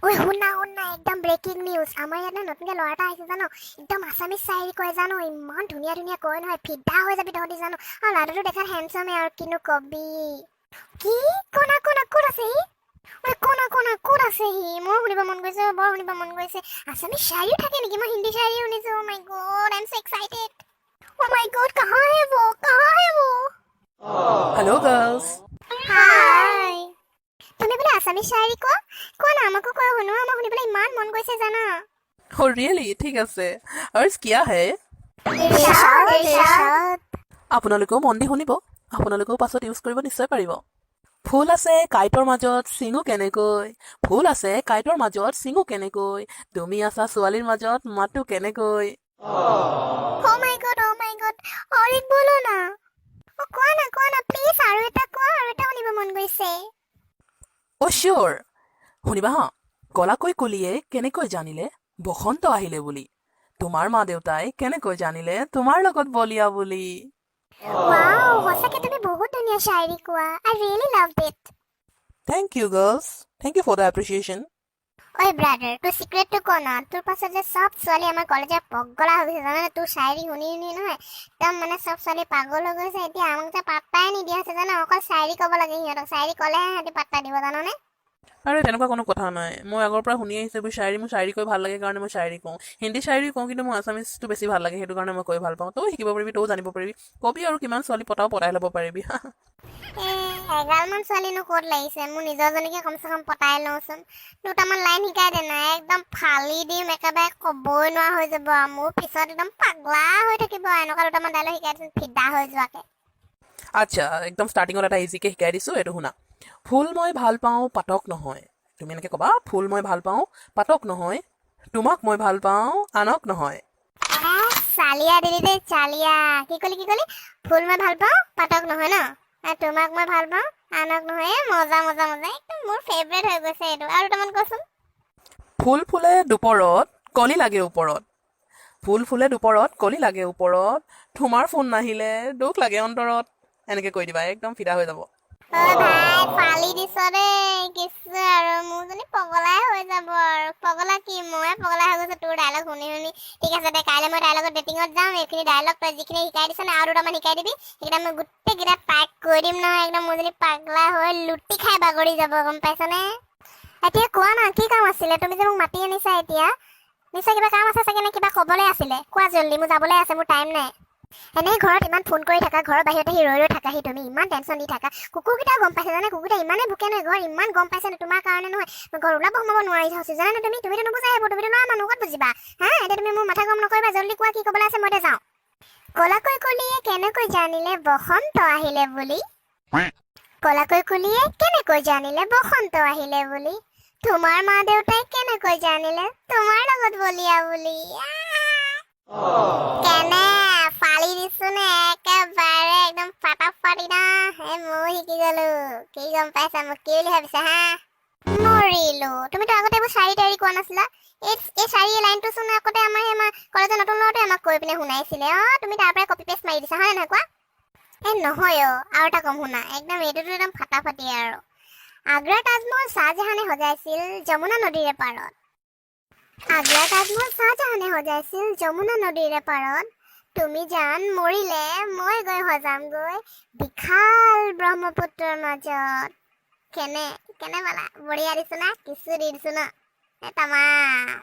ওই শুনা শুনা একদম ব্ৰেকিং নিউজ আমাৰ ইয়াত নতুনকৈ ল'ৰা এটা আহিছে জানো একদম আছামিজ চাইৰি কয় জানো ইমান ধুনীয়া ধুনীয়া কয় নহয় ফিদা হৈ যাবি তহঁতি জানো আৰু ল'ৰাটো দেখাত হেণ্ডচামে আৰু কিনো কবি কি কোনা কোনা ক'ত আছে সি ওই কোনা কোনা ক'ত আছে সি মোৰ শুনিব মন গৈছে বৰ শুনিব মন গৈছে আছামিজ চাইৰিও থাকে নেকি মই হিন্দী চাইৰি শুনিছো oh' my God I am so excited oh' my God कहाँ है वो हेलो गर्ल्स। হাই তুমি বোলে আছামিজ চাইৰি কোৱা না আমাকো কৈ শুনো আমাৰ শুনিবলৈ ইমান মন গৈছে জানা हो रियली ঠিক আছে। अर्ज किया है ইৰশাদ ইৰশাদ আপোনালোকেও মন দি শুনিব। আপোনালোকেও পাছত ইউজ কৰিব নিশ্চয় পাৰিব। ফুল আছে কাইটৰ মাজত চিঙো কেনেকৈ, ফুল আছে কাইটৰ মাজত চিঙো কেনেকৈ, তুমি আছা ছোৱালীৰ মাজত মাতো কেনেকৈ। Oh my god, oh my god. অৰিক বলো না। অ কোৱা না প্লিজ আৰু এটা কোৱা আৰু এটা শুনিব মন গৈছে। অ চিয়ৰ, শুনিবা হা। কলাকৈ কলিয়ে কেনেকৈ জানিলে বসন্ত আহিলে বুলি, তোমাৰ মা দেউতাই কেনেকৈ জানিলে তোমাৰ লগত বলিয়া বুলি। ৱাও, সঁচাকে তুমি বহুত ধুনীয়া শায়ৰী কোৱা। I really loved it. Thank you girls, thank you for the appreciation. ঐ ব্ৰাদাৰ, তোৰ চিক্ৰেটটো ক না। তোৰ পাছত যে চব ছোৱালী আমাৰ কলেজৰ পগলা হৈ গৈছে জানানে তোৰ শায়ৰী শুনি শুনি নহয় একদম মানে চব ছোৱালী পাগল হৈ গৈছে এতিয়া আমাক যে পাত্তাই নিদিয়া হৈছে জানো অকল শায়ৰী ক'ব লাগে সিহঁতক শায়ৰী ক'লেহে সিহঁতি পাত্তা দিব জাননে আৰে তেনেকুৱা কোনো কথা নাই। মই আগৰ পৰা শুনি আহিছোঁ মোৰ শায়ৰী কৈ ভাল লাগে কাৰণে মই শায়ৰী কওঁ। হিন্দী শায়ৰী কওঁ কিন্তু মোৰ আছামিজটো বেছি ভাল লাগে সেইটো কাৰণে মই কৈ ভাল পাওঁ। তই শিকিব পাৰিবি, তইও জানিব পাৰিবি। কবি আৰু কিমান ছোৱালী পতাই ল'ব পাৰিবি। এগালমান ছোৱালীনো ক'ত লাগিছে মোৰ নিজৰজনীকে কমচে কম পতাই লওঁচোন দুটামান লাইন শিকাই দে না একদম ফালি দিম একেবাৰে ক'বই নোৱাৰা হৈ যাব আৰু মোৰ পিছত একদম পাগলা হৈ থাকিব এনেকুৱা দুটামান ডাইলগ শিকাই দিচোন ফিদা হৈ যোৱাকে আচ্ছা, একদম ষ্টাৰ্টিঙত এটা ইজিকৈ শিকাই দিছোঁ, এইটো শুনা। ফুল মই ভাল পাওঁ পাতক নহয়, তুমি এনেকৈ ক'বা। ফুল মই ভাল পাওঁ পাতক নহয়, তোমাক মই ভাল পাওঁ আনক নহয়। চালিয়া দিলি দেই চালিয়া কি কলি ফুল মই ভাল পাওঁ পাতক নহয় ন আৰু তোমাক মই ভাল পাওঁ আনক নহয় মজা মজা মজা একদম মোৰ ফেভৰেট হৈ গৈছে এইটো আৰু দুটামান কচোন ফুল ফুলে দুপৰত কলি লাগে ওপৰত, ফুল ফুলে দুপৰত কলি লাগে ওপৰত, তোমাৰ ফোন নাহিলে দুখ লাগে অন্তৰত। এনেকৈ কৈ দিবা, একদম ফিদা হৈ যাব। অ ভাই ফালি দিছ দেই কিছু আৰু মোৰজনী পগলাই হৈ যাব আৰু পগলা কি মই পগলা হৈ গৈছো তোৰ ডায়লগ শুনি শুনি ঠিক আছে দে কাইলৈ মই তাইৰ লগত ডেটিঙত যাম এইখিনি ডায়লগ তই যিখিনি শিকাই দিছ না আৰু দুটামান শিকাই দিবি সেইকেইটা মই গোটেইকেইটা পেক কৰি দিম নহয় একদম মোৰজনী পাগলা হৈ লুটি খাই বাগৰি যাব গম পাইছনে এতিয়া কোৱা না কি কাম আছিলে তুমি যে মোক মাতি আনিছা এতিয়া নিশ্চয় কিবা কাম আছে চাগে নে কিবা ক'বলৈ আছিলে কোৱা জল্দি মোৰ যাবলৈ আছে মোৰ টাইম নাই এনেই ঘৰত ইমান ফোন কৰি থাকা ঘৰৰ বাহিৰতে আহি ৰৈ থাকাহি তুমি ইমান টেনশ্যন দি থাকা কুকুৰকেইটাও গম পাইছে জানে কুকুৰকেইটা ইমানেই ভোকে নহয় ঘৰ ইমান গম পাইছে তোমাৰ কাৰণে নহয় ঘৰ ওলাব সোমাব নোৱাৰি হৈছে জানে তুমিতো নুবুজাই আহিব তুমিতো নহয় মানুহ ক'ত বুজিবা হা এতিয়া তুমি মোৰ মাথা গৰম নকৰিবা জল্দি কোৱা কি ক'বলৈ আছে মই এতিয়া যাওঁ কলাকৈ কলিয়ে কেনেকৈ জানিলে বসন্ত আহিলে বুলি কলাকৈ কলিয়ে কেনেকৈ জানিলে বসন্ত আহিলে বুলি তোমাৰ মা দেউতাই কেনেকৈ জানিলে তোমাৰ লগত বলিয়া বুলি কেনে ফালি দিছো নে একেবাৰে একদম ফাটাফাটি না ময়ো শিকি গলো কি গম পাইছা মোক কি বুলি ভাবিছা হা মৰিলো তুমিতো আগতে এইবোৰ শাৰী তাৰী কোৱা নাছিলা এই শাৰী লাইনটো চোন আগতে আমাৰ কলেজৰ নতুন ল'ৰাটোৱে আমাক কৈ পিনে শুনাইছিলে তুমি তাৰ পৰাই কপি পেষ্ট মাৰি দিছা হয় নহয় কোৱা নহয় আৰু এটা কম শুনা একদম এইটোতো একদম ফাটাফাটি আৰু আগ্ৰাৰ তাজমহল চাহজাহানে সজাইছিল যমুনা নদীৰে পাৰত আগ্ৰাৰ তাজমহল চাহজাহানে সজাইছিল যমুনা নদীৰে পাৰত তুমি জান মৰিলে মই গৈ সজামগৈ বিশাল ব্ৰহ্মপুত্ৰৰ মাজত কেনে পালা বঢ়িয়া দিছো না কিছু দি দিছো ন তামাম